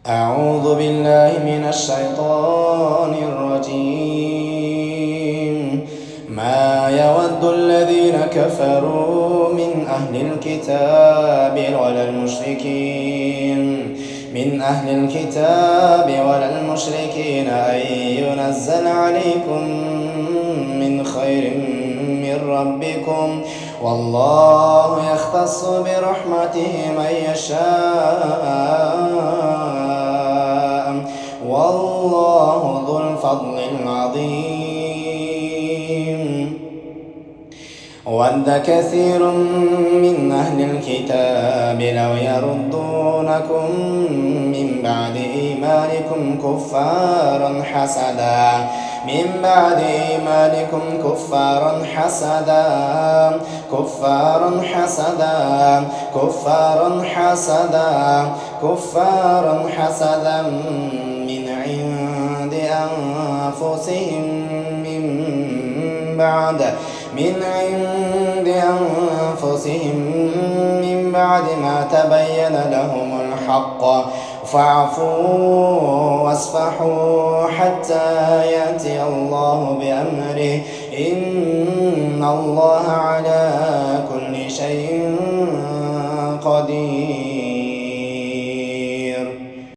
أعوذ بالله من الشيطان الرجيم. ما يود الذين كفروا من أهل الكتاب ولا المشركين أن ينزل عليكم من خير من ربكم، والله يختص برحمته من يشاء، والله ذو الفضل العظيم. ود كثير من أهل الكتاب لو يردونكم من بعد إيمانكم كفارا حسدا من عند أنفسهم من بعد ما تبين لهم الحق، فاعفوا واصفحوا حتى يأتي الله بأمره، إن الله